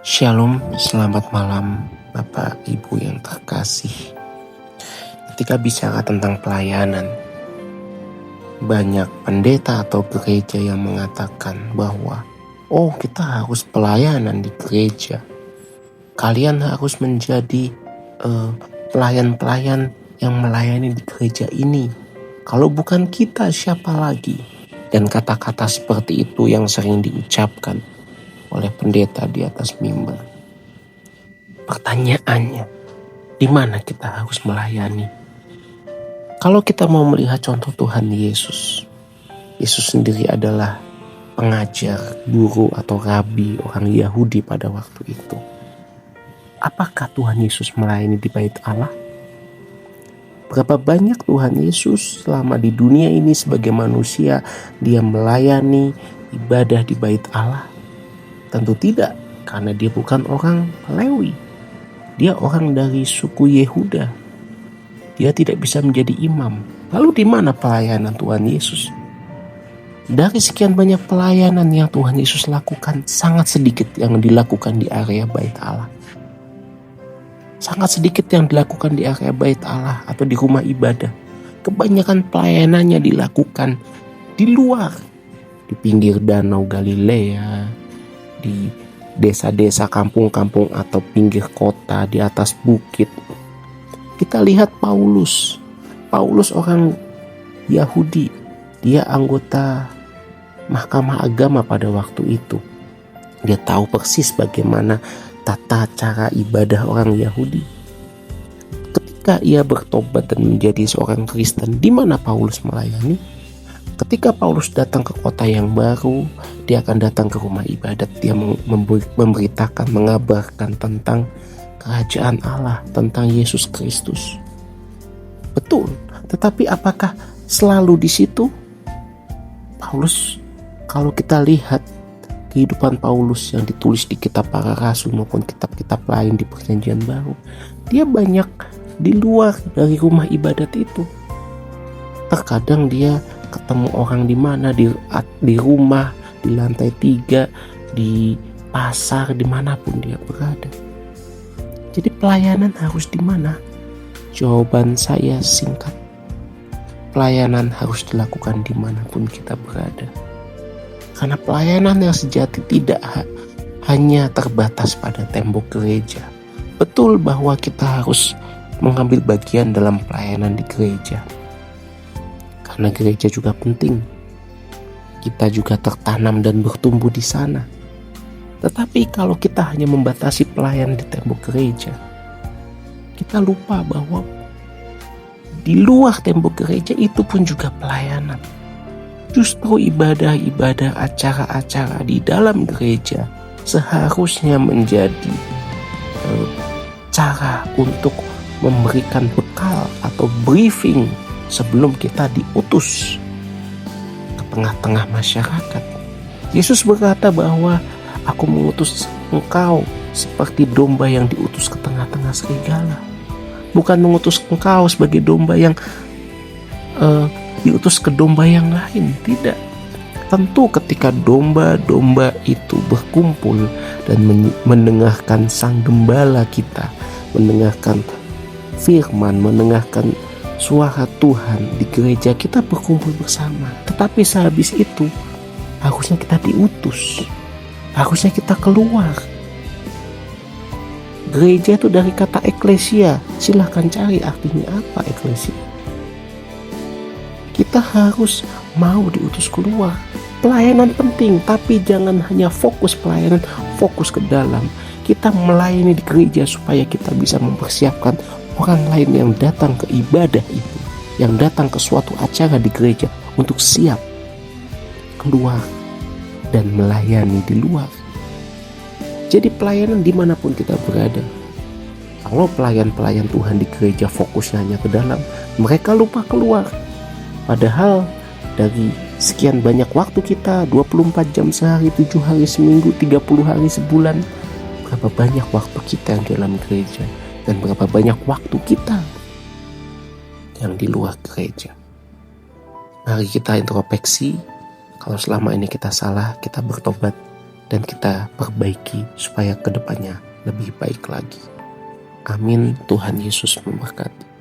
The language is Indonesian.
Shalom, selamat malam Bapak Ibu yang terkasih. Ketika bicara tentang pelayanan, banyak pendeta atau gereja yang mengatakan bahwa kita harus pelayanan di gereja. Kalian harus menjadi pelayan-pelayan yang melayani di gereja ini. Kalau bukan kita, siapa lagi? Dan kata-kata seperti itu yang sering diucapkan oleh pendeta di atas mimbar. Pertanyaannya, di mana kita harus melayani? Kalau kita mau melihat contoh Tuhan Yesus, Yesus sendiri adalah pengajar, guru atau rabi orang Yahudi pada waktu itu. Apakah Tuhan Yesus melayani di bait Allah? Berapa banyak Tuhan Yesus selama di dunia ini sebagai manusia dia melayani ibadah di bait Allah? Tentu tidak, karena dia bukan orang Lewi. Dia orang dari suku Yehuda. Dia tidak bisa menjadi imam. Lalu di mana pelayanan Tuhan Yesus? Dari sekian banyak pelayanan yang Tuhan Yesus lakukan, sangat sedikit yang dilakukan di area bait Allah. Sangat sedikit yang dilakukan di area bait Allah atau di rumah ibadah. Kebanyakan pelayanannya dilakukan di luar, di pinggir danau Galilea, di desa-desa, kampung-kampung atau pinggir kota, di atas bukit. Kita lihat Paulus orang Yahudi, dia anggota mahkamah agama pada waktu itu. Dia tahu persis bagaimana tata cara ibadah orang Yahudi. Ketika ia bertobat dan menjadi seorang Kristen, di mana Paulus melayani? Ketika Paulus datang ke kota yang baru, dia akan datang ke rumah ibadat. Dia memberitakan, mengabarkan tentang kerajaan Allah, tentang Yesus Kristus. Betul, tetapi apakah selalu di situ? Paulus, kalau kita lihat kehidupan Paulus yang ditulis di kitab para rasul maupun kitab-kitab lain di Perjanjian Baru, dia banyak di luar dari rumah ibadat itu. Terkadang dia ketemu orang di mana, di rumah, di lantai 3, di pasar, dimanapun dia berada. Jadi pelayanan harus di mana? Jawaban saya singkat. Pelayanan harus dilakukan dimanapun kita berada. Karena pelayanan yang sejati tidak hanya terbatas pada tembok gereja. Betul bahwa kita harus mengambil bagian dalam pelayanan di gereja. Karena gereja juga penting. Kita juga tertanam dan bertumbuh di sana. Tetapi kalau kita hanya membatasi pelayan di tembok gereja, kita lupa bahwa di luar tembok gereja itu pun juga pelayanan. Justru ibadah-ibadah, acara-acara di dalam gereja seharusnya menjadi cara untuk memberikan bekal atau briefing sebelum kita diutus ke tengah-tengah masyarakat. Yesus berkata bahwa aku mengutus engkau seperti domba yang diutus ke tengah-tengah serigala. Bukan mengutus engkau sebagai domba yang diutus ke domba yang lain. Tidak. Tentu ketika domba-domba itu berkumpul dan mendengarkan sang gembala kita, mendengarkan firman, mendengarkan suara Tuhan di gereja, kita berkumpul bersama. Tetapi sehabis itu harusnya kita diutus, harusnya kita keluar. Gereja itu dari kata eklesia. Silahkan cari artinya apa eklesia. Kita harus mau diutus keluar. Pelayanan penting, tapi jangan hanya fokus pelayanan, fokus ke dalam. Kita melayani di gereja supaya kita bisa mempersiapkan orang lain yang datang ke ibadah itu, yang datang ke suatu acara di gereja untuk siap keluar dan melayani di luar. Jadi pelayanan dimanapun kita berada. Kalau pelayan-pelayan Tuhan di gereja fokusnya hanya ke dalam, mereka lupa keluar. Padahal dari sekian banyak waktu kita, 24 jam sehari, 7 hari seminggu, 30 hari sebulan, berapa banyak waktu kita yang di dalam gereja dan berapa banyak waktu kita yang di luar gereja. Mari kita introspeksi. Kalau selama ini kita salah, kita bertobat. dan kita perbaiki supaya kedepannya lebih baik lagi. Amin. Tuhan Yesus memberkati.